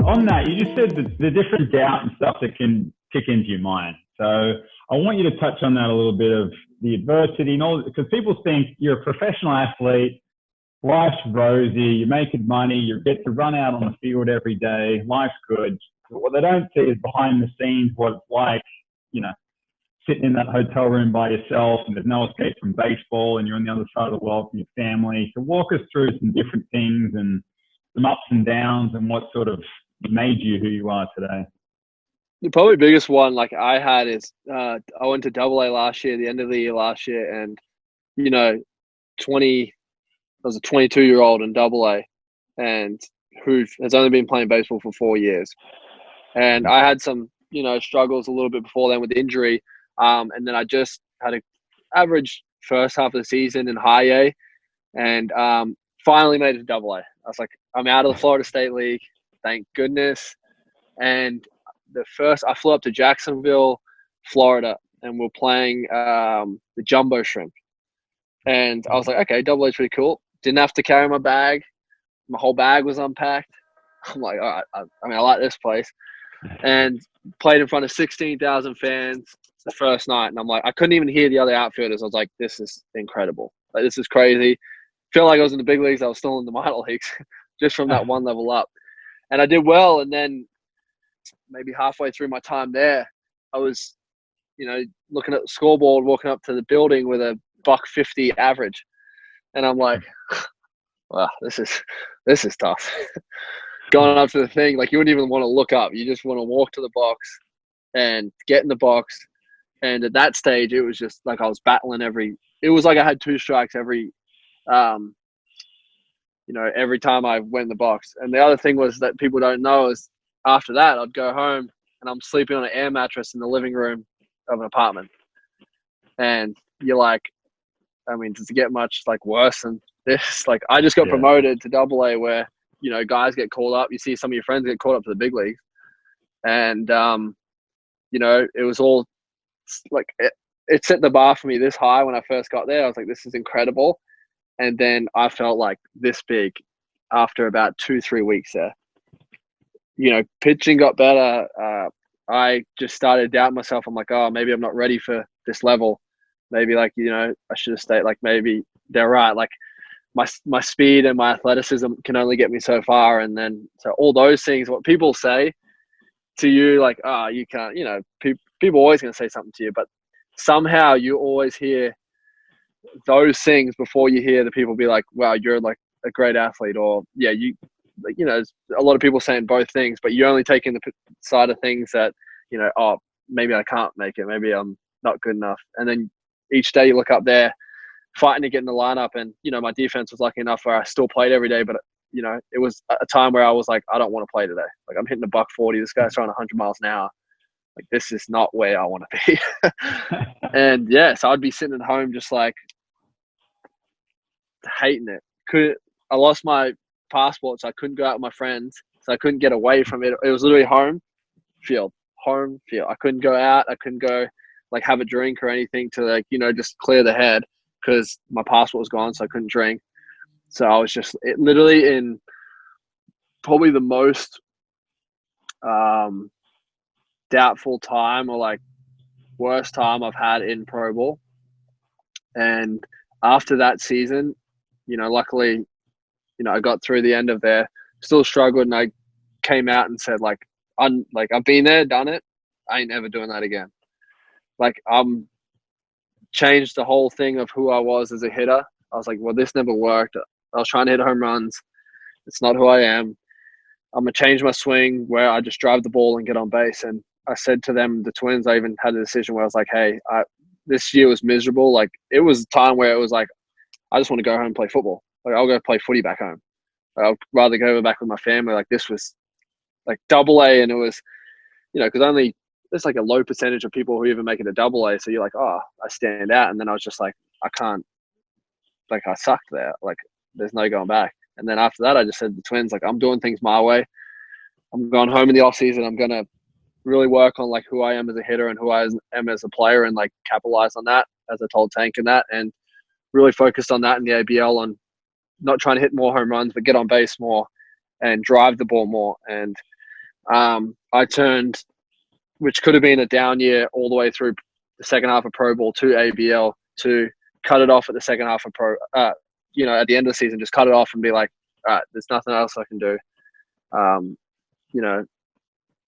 On that, you just said the different doubt and stuff that can kick into your mind. So I want you to touch on that a little bit of the adversity and all, because people think you're a professional athlete, life's rosy, you're making money, you get to run out on the field every day, life's good. But what they don't see is behind the scenes what it's like, sitting in that hotel room by yourself and there's no escape from baseball and you're on the other side of the world from your family. So walk us through some different things and some ups and downs and what sort of made you who you are today. The probably biggest one I had is I went to DoubleA last year, the end of the year last year, and I was a 22-year-old in DoubleA, and who has only been playing baseball for 4 years, and I had some struggles a little bit before then with injury, and then I just had an average first half of the season in high A, and finally made it to DoubleA. I was like, I'm out of the Florida State League, thank goodness, and I flew up to Jacksonville, Florida, and we're playing the Jumbo Shrimp. And I was like, okay, DoubleA is pretty cool. Didn't have to carry my bag. My whole bag was unpacked. I'm like, all right, I like this place. And played in front of 16,000 fans the first night. And I'm like, I couldn't even hear the other outfielders. I was like, this is incredible. Like, this is crazy. Feel like I was in the big leagues. I was still in the minor leagues just from that one level up. And I did well. And then maybe halfway through my time there, I was, looking at the scoreboard, walking up to the building with a $150 average. And I'm like, wow, this is tough. Going up to the thing, you wouldn't even want to look up. You just want to walk to the box and get in the box. And at that stage, it was just like I was battling it was like I had 2 strikes every time I went in the box. And the other thing was that people don't know is after that, I'd go home and I'm sleeping on an air mattress in the living room of an apartment. And you're like, does it get much worse than this? I just got promoted to DoubleA where, guys get called up. You see some of your friends get called up to the big leagues. And, it was all it set the bar for me this high when I first got there. I was like, this is incredible. And then I felt like this big after about 2-3 weeks there. Pitching got better. I just started doubting myself. I'm like, oh, maybe I'm not ready for this level. Maybe I should have stayed. Maybe they're right. My speed and my athleticism can only get me so far. And then, so all those things, what people say to you, you can't, people are always going to say something to you, but somehow you always hear those things before you hear the people be like, wow, you're a great athlete, or yeah, a lot of people saying both things, but you're only taking the side of things that, oh, maybe I can't make it. Maybe I'm not good enough. And then each day you look up there fighting to get in the lineup, and, my defense was lucky enough where I still played every day, but it was a time where I was like, I don't want to play today. I'm hitting a $140. This guy's throwing 100 miles an hour. This is not where I want to be. And yeah, so I'd be sitting at home just hating it. I lost my passport, so I couldn't go out with my friends, so I couldn't get away from it. It was literally home field. I couldn't go out. I couldn't go have a drink or anything to just clear the head because my passport was gone, so I couldn't drink. So I was just literally in probably the most doubtful time or worst time I've had in pro ball. And after that season, luckily, I got through the end of there, still struggled, and I came out and said, I've been there, done it. I ain't ever doing that again. I'm changed the whole thing of who I was as a hitter. I was like, well, this never worked. I was trying to hit home runs. It's not who I am. I'm going to change my swing where I just drive the ball and get on base. And I said to them, the Twins, I even had a decision where I was like, hey, this year was miserable. It was a time where it was I just want to go home and play football. I'll go play footy back home. I'd rather go back with my family. This was DoubleA, and it was, because only there's a low percentage of people who even make it to DoubleA. So you're oh, I stand out. And then I was just I can't, I sucked there. There's no going back. And then after that, I just said to the Twins, I'm doing things my way. I'm going home in the off season. I'm going to really work on who I am as a hitter and who I am as a player, and capitalize on that, as I told Tank and that, and really focused on that in the ABL, on not trying to hit more home runs, but get on base more and drive the ball more. And I turned, which could have been a down year all the way through the second half of Pro Ball to ABL, to cut it off at the second half of at the end of the season, just cut it off and be like, all right, there's nothing else I can do.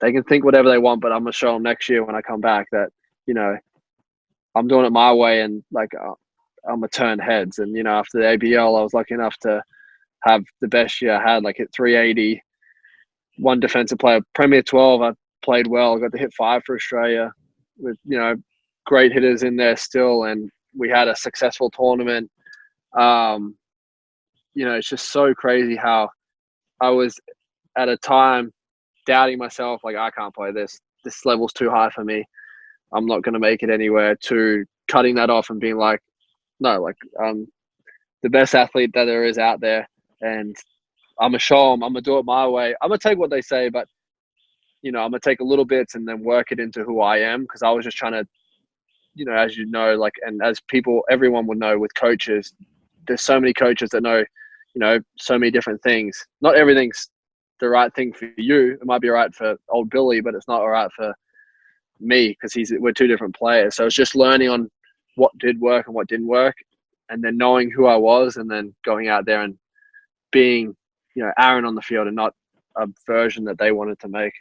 They can think whatever they want, but I'm going to show them next year when I come back that, I'm doing it my way, and like, I'm going to turn heads. And, after the ABL, I was lucky enough to have the best year I had, like hit 380, one defensive player, Premier 12. I played well. I got to hit 5 for Australia with, great hitters in there still. And we had a successful tournament. It's just so crazy how I was at a time doubting myself, like, I can't play this. This level's too high for me. I'm not going to make it anywhere, to cutting that off and being like, no, like, I'm the best athlete that there is out there, and I'm going to show them. I'm going to do it my way. I'm going to take what they say, but, I'm going to take a little bits and then work it into who I am, because I was just trying to, as like, and as people, everyone would know with coaches, there's so many coaches that know, so many different things. Not everything's the right thing for you. It might be all right for old Billy, but it's not all right for me, because we're two different players. So it's just learning on what did work and what didn't work, and then knowing who I was, and then going out there and being, Aaron on the field, and not a version that they wanted to make.